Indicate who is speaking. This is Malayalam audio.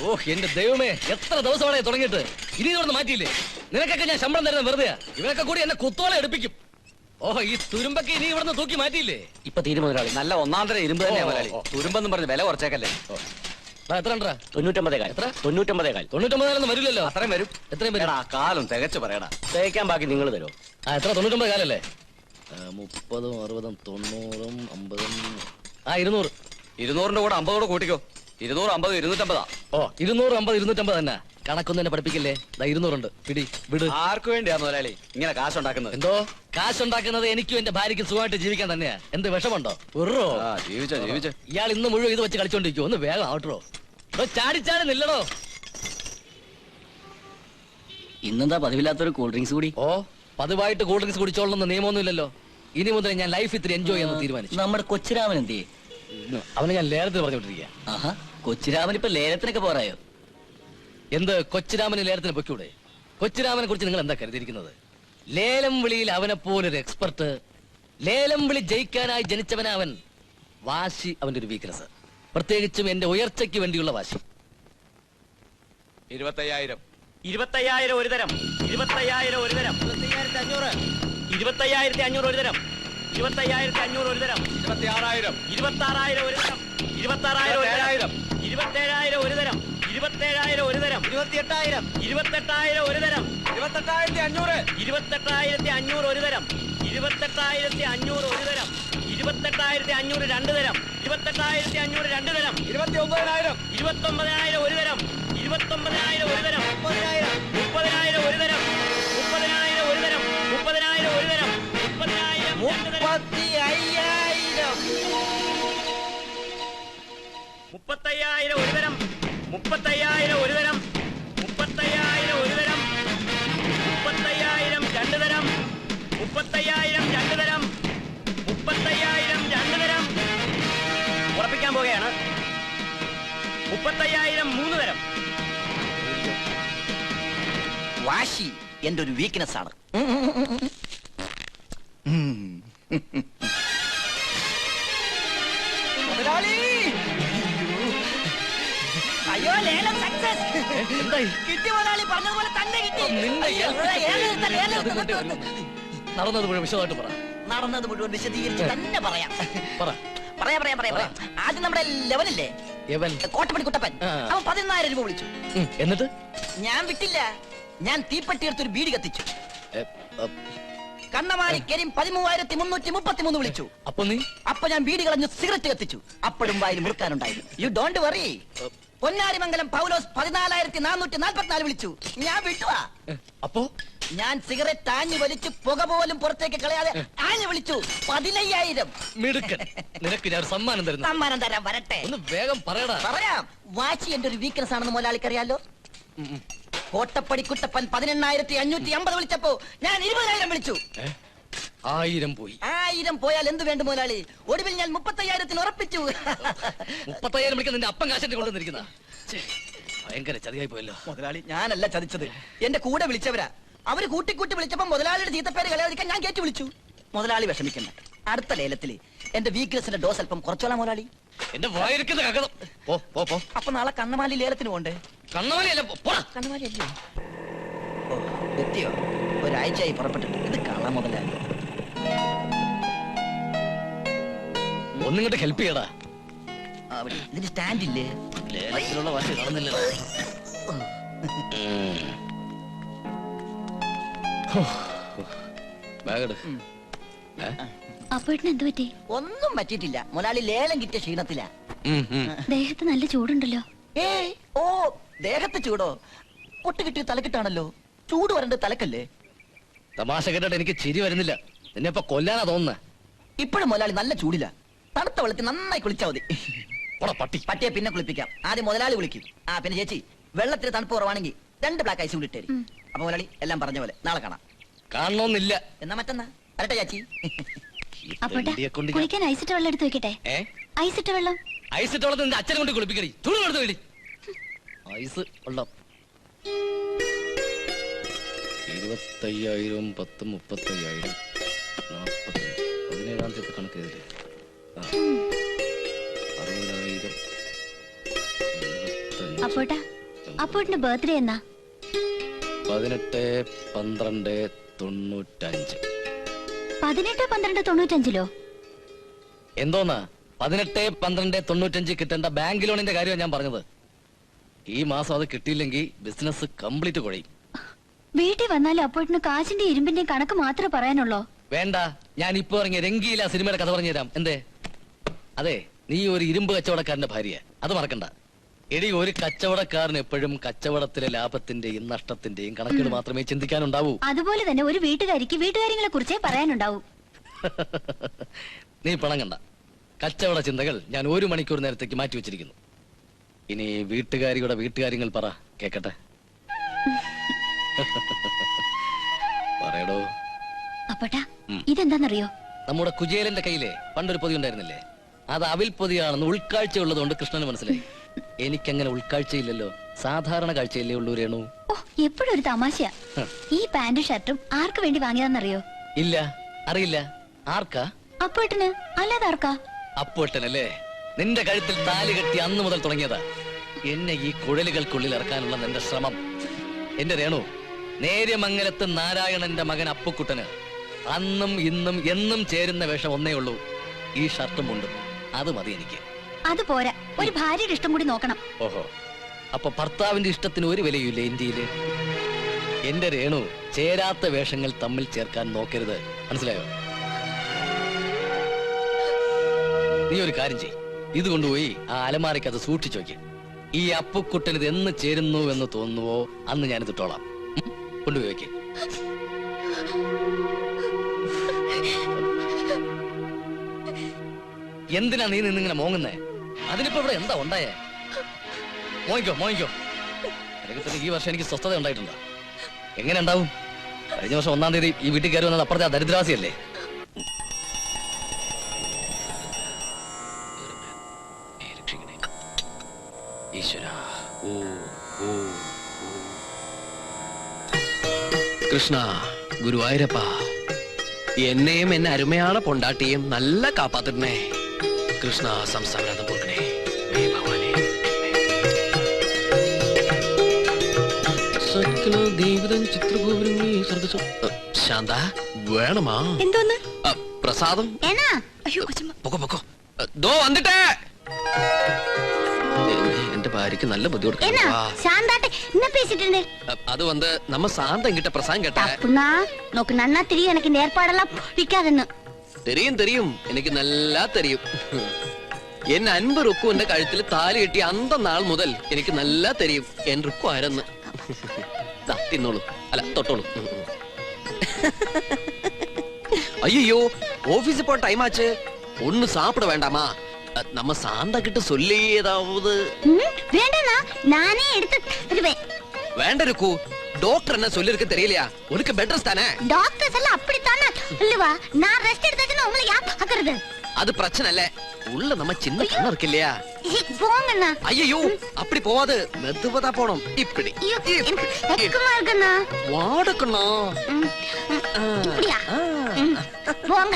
Speaker 1: ഓ എന്റെ ദൈവമേ, എത്ര ദിവസമാണ് തുടങ്ങിയിട്ട്. ഇനി ഇതൊന്ന് മാറ്റിയില്ലേ? നിനക്കൊക്കെ ഞാൻ ശമ്പളം തരുന്ന വെറുതെ. ഇവരൊക്കെ കൂടി എന്നെ കുത്തോളം എടുപ്പിക്കും. ഓഹോ, ഈ തുരുമ്പൊക്കെ ഇനി ഇവിടുന്ന് തൂക്കി മാറ്റിയില്ലേ?
Speaker 2: ഇപ്പൊ തീരുമാനം മുതലാളി. നല്ല ഒന്നാന്തര ഇരുമ്പ് തന്നെയാ മുതലാളി. തുരുമ്പെന്നും പറഞ്ഞ് വില കുറച്ചേക്കല്ലേ.
Speaker 1: എത്ര
Speaker 2: 99
Speaker 1: എത്ര?
Speaker 2: 99
Speaker 1: വരില്ലല്ലോ.
Speaker 2: അത്രയും വരും.
Speaker 1: എത്രയും വരും?
Speaker 2: കാലം തികച്ചു പറയടാ. തേക്കാൻ ബാക്കി നിങ്ങൾ തരുമോ?
Speaker 1: എത്ര? 99 കാലല്ലേ? 30, 60, 90, 50. 200.
Speaker 2: 200ന്റെ കൂടെ 50 കൂടെ കൂട്ടിക്കോ. 250, 250.
Speaker 1: ഓ 250, 250 തന്നെ. കണക്കൊന്നും എന്നെ പഠിപ്പിക്കില്ലേ? 200 ഉണ്ട്. പിടി വിട്.
Speaker 2: ആർക്കു വേണ്ടിയാ മുതലാളി ഇങ്ങനെ കാശുണ്ടാക്കുന്നത്?
Speaker 1: എന്തോ കാശുണ്ടാക്കുന്നത് എനിക്കും എന്റെ ഭാര്യയ്ക്കും സുഖമായിട്ട് ജീവിക്കാൻ തന്നെയാ. എന്ത് വിഷമുണ്ടോ?
Speaker 2: ജീവിച്ചോ.
Speaker 1: ഇയാൾ ഇന്ന് മുഴുവൻ ഇത് വെച്ച് കളിച്ചോണ്ടിരിക്കും. ഒന്ന് വേഗം ആവട്ടോ. ചാടി നില്ലടോ.
Speaker 3: ഇന്നെന്താ പതിവില്ലാത്തൊരു കൂൾ ഡ്രിങ്ക്സ് കൂടി?
Speaker 1: ഓ, പതിവായിട്ട് കൂൾ ഡ്രിങ്ക്സ് കുടിച്ചോളണമെന്ന് നിയമമൊന്നുമില്ലല്ലോ. ഇനി മുതൽ ഞാൻ ലൈഫ് ഇത്തിരി എൻജോയ് ചെയ്യാൻ തീരുമാനിച്ചു.
Speaker 3: നമ്മുടെ കൊച്ചിരാമൻ എന്തിയെ?
Speaker 1: അവനെ ഞാൻ ലേലത്തിന് പറഞ്ഞുകൊണ്ടിരിക്കുക.
Speaker 3: ആഹാ, കൊച്ചിരാമൻ ഇപ്പൊ ലേലത്തിനൊക്കെ പോറായോ?
Speaker 1: എന്ത് കൊച്ചിരാമന് ലേലത്തിന് പൊയ്ക്കൂടെ? കൊച്ചിരാമനെ കുറിച്ച് നിങ്ങൾ എന്താ കരുതിയിരിക്കുന്നത്? ലേലം വിളിയിൽ അവനെ പോലൊരു എക്സ്പെർട്ട്. ലേലം വിളി ജയിക്കാനായി ജനിച്ചവനാ അവൻ. വാശി അവന്റെ ഒരു വീക്ക്നെസ്, പ്രത്യേകിച്ചും എന്റെ ഉയർച്ചയ്ക്ക് വേണ്ടിയുള്ള വാശി.
Speaker 2: 25,000.
Speaker 4: 25,000 ഒരു തരം. 25,000 ഒരു തരം.
Speaker 1: 25,500.
Speaker 4: 25,500 ഒരു തരം. 25,500 ഒരു തരം.
Speaker 2: 26,000.
Speaker 4: 26,000 ഒരു തരം. 26,000 ഒരു തരം. 27,000 ഒരു തരം. 27,000 ഒരു തരം.
Speaker 1: 28,000.
Speaker 4: 28,000 ഒരു തരം.
Speaker 2: 28,500.
Speaker 4: 28,500 ഒരു തരം. 28,500 ഒരു തരം. 28,500 രണ്ട് തരം. 28,500 രണ്ട് തരം.
Speaker 2: 29,000.
Speaker 4: 29,000 ഒരു തരം. 29,000 ഒരു തരം. 30,000 ഒരു തരം. 30,000 ഒരു തരം. 30,000 ഒരു തരം. 30,000 35,000 ഒരു തരം. 35,000 ഒരു തരം. 35,000 ഒരു തരം. 30,000 രണ്ട് തരം. 30,000 രണ്ട് തരം. 30,000 രണ്ട് തരം. ഉറപ്പിക്കാൻ പോകുകയാണ്. 30,000 മൂന്ന് തരം.
Speaker 3: വാശി എന്റെ ഒരു വീക്ക്നെസ് ആണ്.
Speaker 5: അയ്യോ, ലേലം സക്സസ്. കിട്ടി മുതലാളി, പറഞ്ഞതുപോലെ തന്നെ കിട്ടി.
Speaker 1: നടന്നത് മുഴുവൻ വിശദമായിട്ട് പറ.
Speaker 5: നടന്നത് മുഴുവൻ വിശദീകരിച്ച് തന്നെ പറയാം.
Speaker 1: പറ.
Speaker 5: പറയാം. ആദ്യം നമ്മുടെ ലെവലില്ലേ, കോട്ടപ്പടി കുട്ടപ്പൻ, അവൻ 11,000 രൂപ വിളിച്ചു.
Speaker 1: എന്നിട്ട്
Speaker 5: ഞാൻ വിട്ടില്ല. ഞാൻ തീപ്പെട്ടി എടുത്തൊരു ബീഡി കത്തിച്ചു. കണ്ണമാലി കരീം 13,333 വിളിച്ചു. അപ്പൊ ഞാൻ ബീഡി കളഞ്ഞു സിഗരറ്റ് കത്തിച്ചു. അപ്പോഴും വായിൽ മുറുക്കാനുണ്ടായിരുന്നു. You don't worry. Ponnarimangalam Paulose 14,444 വിളിച്ചു. ഞാൻ വിട്ടുവാ.
Speaker 1: അപ്പോ
Speaker 5: ഞാൻ സിഗരറ്റ് ആഞ്ഞു വലിച്ചു പുക പോലും പുറത്തേക്ക് കളയാതെ ആഞ്ഞു വിളിച്ചു 15,000.
Speaker 1: മിടുക്കൻ. നിനക്ക് ഞാൻ സമ്മാനം തരുന്നു.
Speaker 5: സമ്മാനം തരാൻ വരട്ടെ.
Speaker 1: ഒന്ന് വേഗം പറയടാ.
Speaker 5: പറയാം. വാശി എന്റെ ഒരു വീക്ക്നെസ് ആണെന്ന് മുതലാളിക്കറിയാലോ. കോട്ടപ്പടി കുട്ടപ്പൻ 18,550 വിളിച്ചപ്പോ ഞാൻ 20,000 വിളിച്ചു.
Speaker 1: 1000 പോയി.
Speaker 5: 1000 പോയാൽ എന്ത് വേണ്ട മുതലാളി? ഒടുവിൽ ഞാൻ 35,000 ഉറപ്പിച്ചു.
Speaker 1: 30,000 വിളിക്കാൻ നിന്റെ അപ്പം കാശിന്റെ കൊണ്ടുവന്നിരിക്കുന്ന ഭയങ്കര ചതിയായി പോയല്ലോ
Speaker 5: മുതലാളി. ഞാനല്ല ചതിച്ചത്, എന്റെ കൂടെ വിളിച്ചവരാ. അവര് കൂട്ടിക്കൂട്ടി വിളിച്ചപ്പോ മുതലാളിയുടെ ചീത്തപ്പേര് കളയാതിരിക്കാൻ ഞാൻ കേട്ടു വിളിച്ചു. മുതലാളി വിഷമിക്കണ്ട. അടുത്ത ലേലത്തില് എന്റെ വീക്ക്നെസിന്റെ ഡോസ് അല്പം കുറച്ചോളാം മുതലാളി.
Speaker 1: എന്റെ വായിരിക്കുന്ന കകതം.
Speaker 5: അപ്പൊ നാളെ കണ്ണമാലി ലേലത്തിന് പോണ്ടേ?
Speaker 1: കണ്ണമാലിയല്ല,
Speaker 5: കണ്ണമാലി അല്ലേ? ഓ, എത്തിയോ? ഒരാഴ്ചയായി പുറപ്പെട്ടിട്ട്. ഇത് കാണാൻ മുതലാളി.
Speaker 1: ഒന്നിങ്ങോട്ട് ഹെൽപ്പ് ചെയ്യടാ.
Speaker 5: ഇതിന് സ്റ്റാൻഡ് ഇല്ലേ?
Speaker 1: ലേലത്തിലുള്ള വാശി നടന്നില്ല.
Speaker 5: ഒന്നും പറ്റിയിട്ടില്ല മുതലാളി. ലേലം കിട്ടിയ ക്ഷീണത്തിലാ.
Speaker 6: ദേഹത്ത് നല്ല ചൂടുണ്ടല്ലോ.
Speaker 5: ഓ, ദേഹത്ത് ചൂടോ? പൊട്ട് കിട്ടിയ തലക്കിട്ടാണല്ലോ. ചൂട് വരണ്ട തലക്കല്ലേ?
Speaker 1: തമാശ കേട്ടിട്ട് എനിക്ക് ചിരി വരുന്നില്ല. നിന്നെ ഇപ്പൊ കൊല്ലാനാ തോന്നുന്നേ.
Speaker 5: ഇപ്പോഴും മുതലാളി നല്ല ചൂടില്ല. തണുത്ത വെള്ളത്തിൽ നന്നായി കുളിച്ചാ മതി. പട്ടിയെ പിന്നെ കുളിപ്പിക്കാം. ആദ്യം മുതലാളി കുളിക്കും. പിന്നെ ചേച്ചി, വെള്ളത്തിൽ തണുപ്പ് കുറവാണെങ്കിൽ 2 ബ്ലാക്ക് ഐസ് കൂടി ഇട്ടേരി. അപ്പൊ മുതലാളി എല്ലാം പറഞ്ഞ പോലെ നാളെ കാണാം.
Speaker 1: കാണണമെന്നില്ല.
Speaker 5: എന്നാ മറ്റന്നാ വരട്ടെ ചേച്ചി.
Speaker 6: കുളിക്കാൻ ഐസിട്ട വെള്ളം എടുത്ത് വെക്കട്ടെ? ഐസിട്ട വെള്ളം.
Speaker 1: ഐസിട്ട വെള്ളത്തിൽ നിന്റെ അച്ഛനെ കൊണ്ട് കുളിപ്പിക്കടി. ചൂട് എടുത്ത് വേടി. ഐസ് വെള്ളം 25,000, 10, 35,000, 40, 17-ാം തീയതി കണക്ക് ചെയ്തില്ലേ? 60,000,
Speaker 6: അപ്പോട്ടാ അപ്പോട്ടിന്റെ ബർത്ത്ഡേ എന്നാ?
Speaker 1: 18/12/95.
Speaker 6: 18/12/95
Speaker 1: എന്തോന്നാ 18/12/95 കിട്ടേണ്ട ബാങ്ക് ലോണിന്റെ കാര്യമാണ് ഞാൻ പറഞ്ഞത്. ഈ മാസം അത് കിട്ടിയില്ലെങ്കിൽ ബിസിനസ് കംപ്ലീറ്റ് കുഴയും.
Speaker 6: വീട്ടിൽ വന്നാലും അപ്പോട്ടിന് കാശിന്റെ ഇരുമ്പിന്റെയും കണക്ക് മാത്രമേ പറയാനുള്ളൂ.
Speaker 1: വേണ്ട, ഞാൻ ഇപ്പൊ ഇറങ്ങിയ രംഗീല സിനിമയുടെ കഥ പറഞ്ഞു തരാം. എന്തേ? അതെ, നീ ഒരു ഇരുമ്പ് കച്ചവടക്കാരന്റെ ഭാര്യ, അത് മറക്കണ്ട. എടി, ഒരു കച്ചവടക്കാരന് എപ്പോഴും കച്ചവടത്തിലെ ലാഭത്തിന്റെയും നഷ്ടത്തിന്റെയും കണക്കുകൾ മാത്രമേ ചിന്തിക്കാനുണ്ടാവൂ.
Speaker 6: അതുപോലെ തന്നെ ഒരു വീട്ടുകാരിക്ക് വീട്ടുകാര്യങ്ങളെ കുറിച്ചേ പറയാനുണ്ടാവൂ.
Speaker 1: നീ പണങ്ങണ്ട. കച്ചവട ചിന്തകൾ ഞാൻ 1 മണിക്കൂർ നേരത്തേക്ക് മാറ്റി വെച്ചിരിക്കുന്നു. ഇനി വീട്ടുകാരിയുടെ വീട്ടുകാര്യങ്ങൾ പറ, കേക്കട്ടെ. പറയടോ.
Speaker 6: അപ്പോട്ടാ ഇതെന്താന്നറിയോ?
Speaker 1: നമ്മുടെ കുചേലന്റെ കയ്യിലെ പണ്ടൊരു പൊതി ഉണ്ടായിരുന്നില്ലേ, അത് അവിൽ പൊതിയാണെന്ന് ഉൾക്കാഴ്ച ഉള്ളതുകൊണ്ട് കൃഷ്ണന് മനസ്സിലായി. എനിക്കങ്ങനെ ഉൾക്കാഴ്ചയില്ലല്ലോ, സാധാരണ കാഴ്ചയില്ലേ ഉള്ളൂ രേണു.
Speaker 6: ഓ, എപ്പോഴും ഒരു തമാശയാ. ഈ പാന്റും ഷർട്ടും ആർക്ക് വേണ്ടി വാങ്ങിയതാന്നറിയോ?
Speaker 1: ഇല്ല, അറിയില്ല. ആർക്കാ?
Speaker 6: അപ്പോട്ടിന്. അല്ലാതെ ആർക്കാ?
Speaker 1: അപ്പോട്ടനല്ലേ? നിന്റെ കഴുത്തിൽ താലി കെട്ടി അന്ന് മുതൽ തുടങ്ങിയതാ എന്നെ ഈ കുഴലുകൾക്കുള്ളിൽ ഇറക്കാനുള്ള നിന്റെ ശ്രമം. എന്റെ രേണു, നേര്യമംഗലത്ത് നാരായണന്റെ മകൻ അപ്പുക്കുട്ടന് അന്നും ഇന്നും എന്നും ചേരുന്ന വേഷം ഒന്നേ ഉള്ളൂ, ഈ ഷർട്ടും ഉണ്ടും. അത് മതി എനിക്ക്.
Speaker 6: അത് പോരാ, ഒരു ഭാര്യയുടെ ഇഷ്ടം കൂടി നോക്കണം.
Speaker 1: ഓഹോ, അപ്പൊ ഭർത്താവിന്റെ ഇഷ്ടത്തിന് ഒരു വിലയില്ലേ ഇന്ത്യയില്? എന്റെ രേണു, ചേരാത്ത വേഷങ്ങൾ തമ്മിൽ ചേർക്കാൻ നോക്കരുത്, മനസ്സിലായോ? നീ ഒരു കാര്യം ചെയ്, ഇത് കൊണ്ടുപോയി ആ അലമാരയ്ക്ക് അത് സൂക്ഷിച്ചു നോക്കി. ഈ അപ്പുക്കുട്ടൻ ഇത് എന്ന് ചേരുന്നു എന്ന് തോന്നുവോ അന്ന് ഞാനിത് ഇട്ടോളാം. കൊണ്ടുപോയി വയ്ക്ക്. എന്തിനാ നീ നിന്നിങ്ങനെ മോങ്ങുന്നേ? അതിനിപ്പോ ഇവിടെ എന്താ ഉണ്ടായേ? മോങ്ങിക്കോ മോങ്ങിക്കോ. അല്ലെങ്കിൽ തന്നെ ഈ വർഷം എനിക്ക് സ്വസ്ഥത ഉണ്ടായിട്ടുണ്ടോ? എങ്ങനെ ഉണ്ടാവും? കഴിഞ്ഞ വർഷം 1-ാം തീയതി ഈ വീട്ടിൽ കയറി വന്നത് അപ്പുറത്തെ ആ ദരിദ്രവാസിയല്ലേ?
Speaker 7: കൃഷ്ണ ഗുരുവായൂരപ്പ, എന്നെയും എന്നെ അരുമയാണ് പൊണ്ടാട്ടിയും നല്ല കാപ്പാത്തിടണേ. കൃഷ്ണ സംസ്ഥാനം കൊടുക്കണേ. ശാന്ത വേണമാ?
Speaker 6: എന്തോന്ന്?
Speaker 7: പ്രസാദം. പൊക്കോ പൊക്കോ. ദോ വന്നിട്ടേ. എന്റെ ഭാര്യക്ക് നല്ല ബുദ്ധി കൊടുക്കണം. அது வந்து நம்ம சாந்தம் கிட்ட பிரசாதம் கேட்டேன்.
Speaker 6: നോക്ക് നന്നാ തിരിയും. എനിക്ക് നേർപ്പാടെല്ലാം പിടിക്കാതെന്ന്.
Speaker 7: தெரியும் தெரியும், எனக்கு நல்லா தெரியும். എൻ അൻപ് റുക്കുവിന്റെ കഴുത്തിൽ താലി കെട്ടിയ അന്ത നാൾ മുതൽ എനിക്ക് നല്ല തെരിയും എൻ റുക്കു ആരെന്ന്. തിന്നോളൂ, അല്ല തൊട്ടോളൂ. ஐயோ, ஆபீஸ் போற டைம் ஆச்சு, ஒண்ணு சாப்பிட வேண்டாமா? நம்ம சாந்தா கிட்ட சொல்லி ஏதாவது.
Speaker 6: வேண்டானா நானே எடுத்து தருவேன்.
Speaker 7: வேണ്ട ருக்கு, டாக்டர் என்ன சொல்லிருக்கு தெரியலையா? உனக்கு பெட் ரெஸ்ட் தானே?
Speaker 6: டாக்டர்ஸ் எல்லாம் அப்படித்தானே இல்லவா? நான் ரெஸ்ட் எடுத்தாச்சுன்னா உங்களை யார் பாக்குறது?
Speaker 7: அது பிரச்சனை இல்ல, உள்ள நம்ம சின்ன கண்ணு இருக்கு இல்லையா?
Speaker 6: போங்கண்ணா.
Speaker 7: ஐயோ, அப்படி போவாது, மெதுவா போணும். இப்படி
Speaker 6: இருக்குமா?
Speaker 7: வாடக்கணும்.
Speaker 6: இப்படியா? போங்க.